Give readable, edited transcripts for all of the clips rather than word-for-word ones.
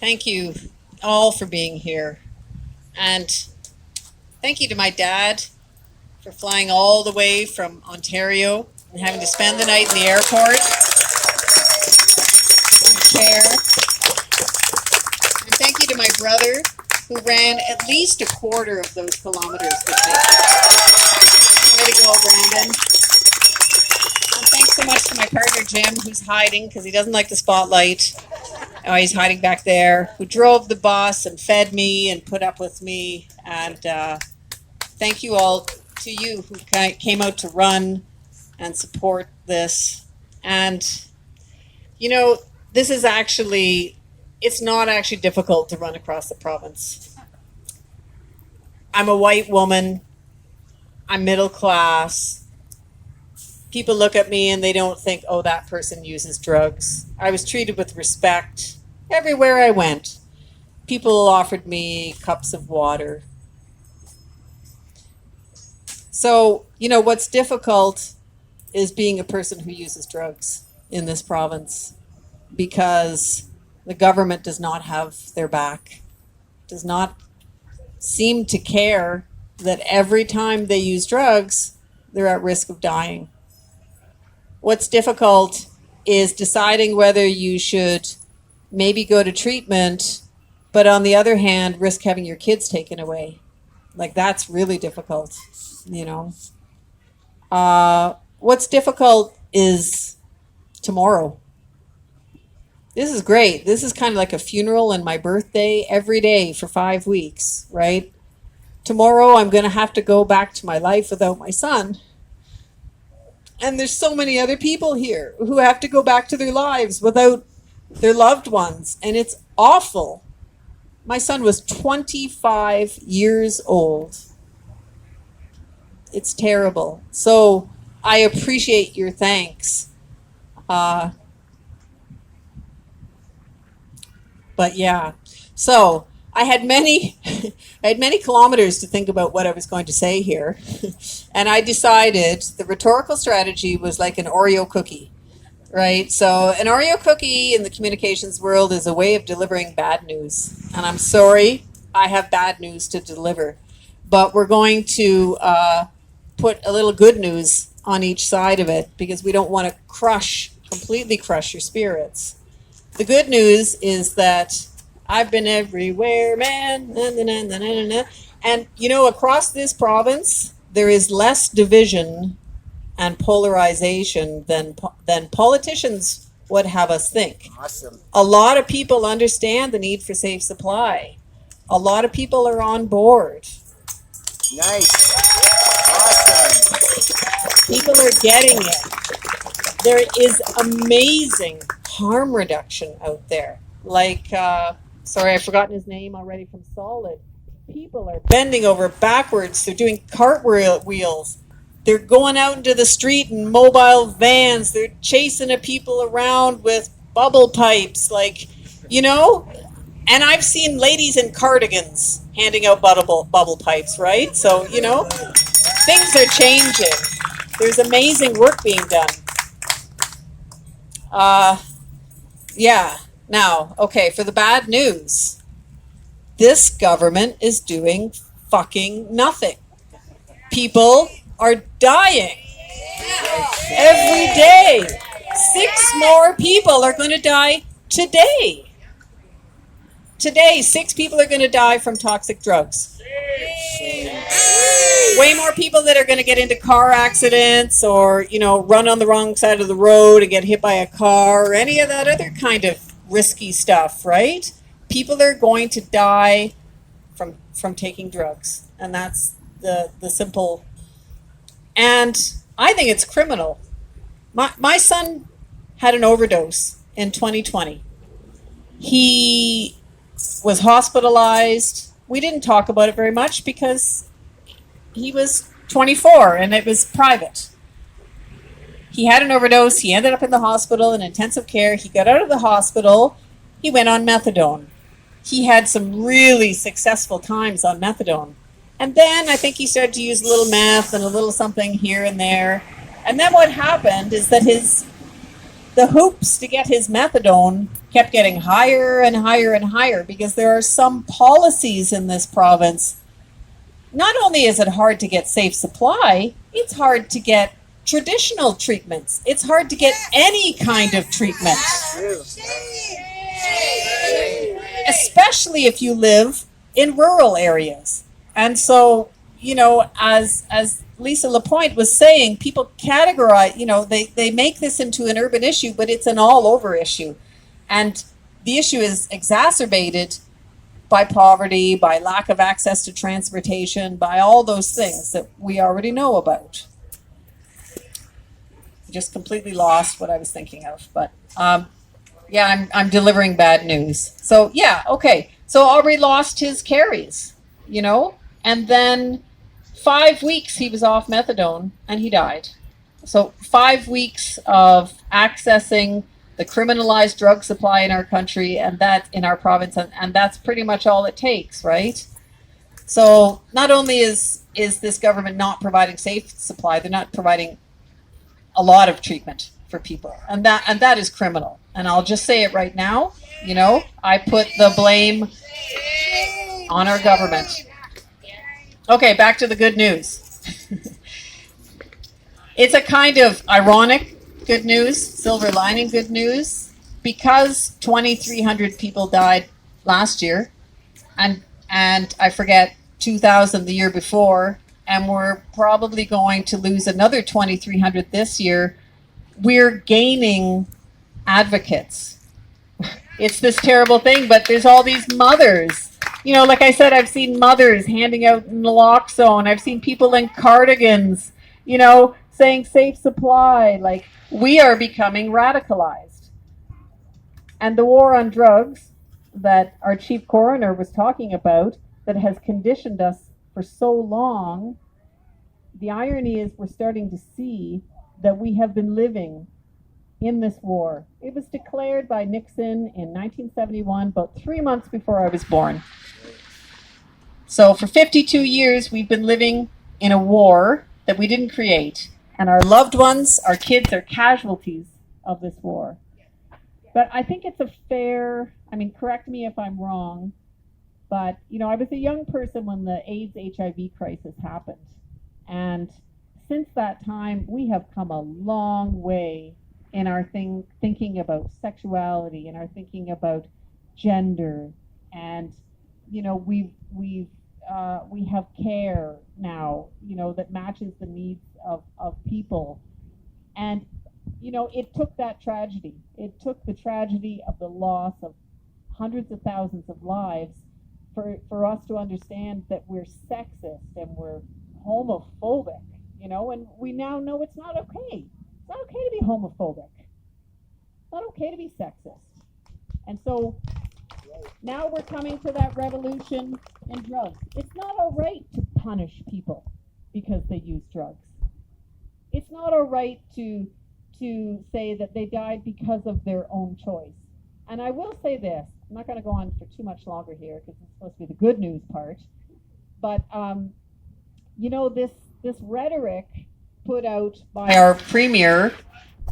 Thank you all for being here. And thank you to my dad for flying all the way from Ontario and having to spend the night in the airport in a chair. And thank you to my brother who ran at least a quarter of those kilometers with me. Way to go, Brandon. And thanks so much to my partner Jim, who's hiding because he doesn't like the spotlight. Oh, he's hiding back there, who drove the bus and fed me and put up with me. And thank you all to you who came out to run and support this. And, you know, this is actually, it's not actually difficult to run across the province. I'm a white woman. I'm middle class. People look at me and they don't think, oh, that person uses drugs. I was treated with respect everywhere I went. People offered me cups of water. So, you know, what's difficult is being a person who uses drugs in this province because the government does not have their back, does not seem to care that every time they use drugs, they're at risk of dying. What's difficult is deciding whether you should maybe go to treatment, but on the other hand, risk having your kids taken away. Like, that's really difficult, you know. What's difficult is tomorrow. This is great. This is kind of like a funeral and my birthday every day for 5 weeks, right? Tomorrow I'm going to have to go back to my life without my son. And there's so many other people here who have to go back to their lives without their loved ones. And it's awful. My son was 25 years old. It's terrible. So I appreciate your thanks. But yeah, so I had many kilometers to think about what I was going to say here. And I decided the rhetorical strategy was like an Oreo cookie, right? So an Oreo cookie in the communications world is a way of delivering bad news. And I'm sorry, I have bad news to deliver. But we're going to put a little good news on each side of it because we don't want to completely crush your spirits. The good news is that I've been everywhere, man. Na, na, na, na, na, na. And, you know, across this province, there is less division and polarization than politicians would have us think. Awesome. A lot of people understand the need for safe supply. A lot of people are on board. Nice. Awesome. People are getting it. There is amazing harm reduction out there. Like, sorry, I've forgotten his name already from Solid. People are bending over backwards. They're doing cartwheels. They're going out into the street in mobile vans. They're chasing people around with bubble pipes, like, you know? And I've seen ladies in cardigans handing out bubble pipes, right? So, you know, things are changing. There's amazing work being done. Yeah. Now, okay, for the bad news, this government is doing fucking nothing. People are dying every day. 6 more people are going to die today. Today, 6 people are going to die from toxic drugs. Way more people that are going to get into car accidents or, you know, run on the wrong side of the road and get hit by a car or any of that other kind of risky stuff, right? People are going to die from taking drugs. And that's the simple. And I think it's criminal. My son had an overdose in 2020. He was hospitalized. We didn't talk about it very much because he was 24 and it was private. He had an overdose. He ended up in the hospital in intensive care. He got out of the hospital. He went on methadone. He had some really successful times on methadone. And then I think he started to use a little meth and a little something here and there. And then what happened is that the hoops to get his methadone kept getting higher and higher and higher because there are some policies in this province. Not only is it hard to get safe supply, it's hard to get traditional treatments. It's hard to get any kind of treatment, especially if you live in rural areas. And so, you know, as Lisa Lapointe was saying, people categorize, you know, they make this into an urban issue, but it's an all over issue. And the issue is exacerbated by poverty, by lack of access to transportation, by all those things that we already know about. Just completely lost what I was thinking of, but yeah, I'm delivering bad news. So yeah, okay. So Aubrey lost his carries, you know, and then 5 weeks he was off methadone and he died. So 5 weeks of accessing the criminalized drug supply in our country and that in our province, and that's pretty much all it takes, right? So not only is this government not providing safe supply, they're not providing a lot of treatment for people, and that is criminal. And I'll just say it right now, you know, I put the blame on our government. Okay, back to the good news. It's a kind of ironic good news, silver lining good news, because 2,300 people died last year, and I forget 2,000 the year before, and we're probably going to lose another 2,300 this year. We're gaining advocates. It's this terrible thing, but there's all these mothers. You know, like I said, I've seen mothers handing out naloxone. I've seen people in cardigans, you know, saying safe supply. Like, we are becoming radicalized. And the war on drugs that our chief coroner was talking about, that has conditioned us for so long, the irony is we're starting to see that we have been living in this war. It was declared by Nixon in 1971, about 3 months before I was born. So for 52 years, we've been living in a war that we didn't create. And our loved ones, our kids, are casualties of this war. But I think it's a fair, I mean, correct me if I'm wrong, but, you know, I was a young person when the AIDS HIV crisis happened. And since that time, we have come a long way in our thinking about sexuality, and our thinking about gender. And, you know, we have care now, you know, that matches the needs of people. And, you know, it took that tragedy. It took the tragedy of the loss of hundreds of thousands of lives for us to understand that we're sexist and we're homophobic, you know, and we now know it's not okay. It's not okay to be homophobic. It's not okay to be sexist. And so now we're coming to that revolution in drugs. It's not all right to punish people because they use drugs. It's not all right to say that they died because of their own choice. And I will say this, I'm not going to go on for too much longer here because it's supposed to be the good news part, but you know, this rhetoric put out by our premier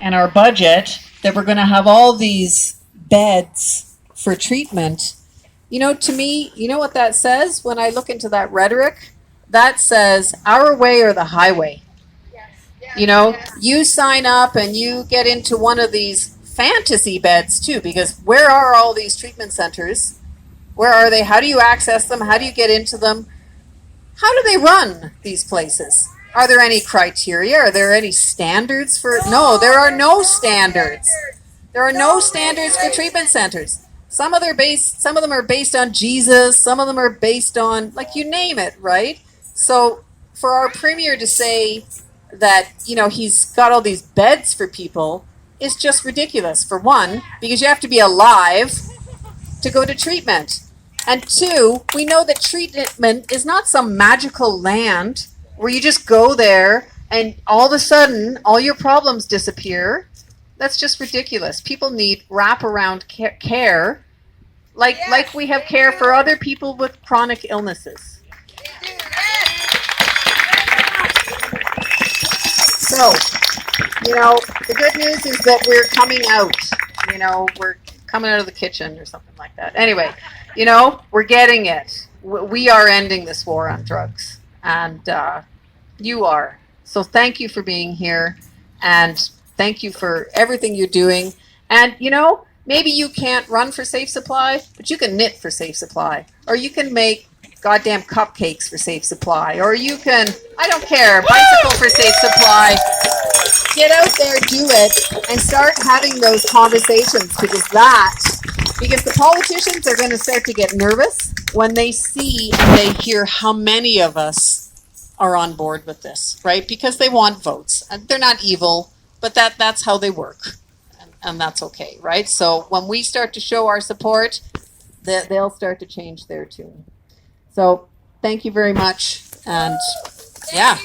and our budget that we're going to have all these beds for treatment, you know, to me, you know what that says when I look into that rhetoric? That says our way or the highway. You know, you sign up and you get into one of these fantasy beds too, because where are all these treatment centers? Where are they? How do you access them? How do you get into them? How do they run these places? Are there any criteria? Are there any standards for? No, there are no standards. There are no standards for treatment centers. Some of them are based on Jesus. Some of them are based on, like, you name it, right? So for our premier to say that, you know, he's got all these beds for people is just ridiculous. For one, because you have to be alive to go to treatment. And two, we know that treatment is not some magical land where you just go there and all of a sudden all your problems disappear. That's just ridiculous. People need wraparound care like we have care for other people with chronic illnesses. So, you know, the good news is that we're coming out. You know, we're coming out of the kitchen or something like that. Anyway, you know, we're getting it. We are ending this war on drugs, and you are. So thank you for being here, and thank you for everything you're doing. And you know, maybe you can't run for Safe Supply, but you can knit for Safe Supply, or you can make goddamn cupcakes for Safe Supply, or you can, I don't care, bicycle for Safe Supply. Get out there, do it, and start having those conversations, because the politicians are going to start to get nervous when they see and they hear how many of us are on board with this, right? Because they want votes. And they're not evil, but that's how they work. And that's okay, right? So when we start to show our support, they'll start to change their tune. So thank you very much. And yeah.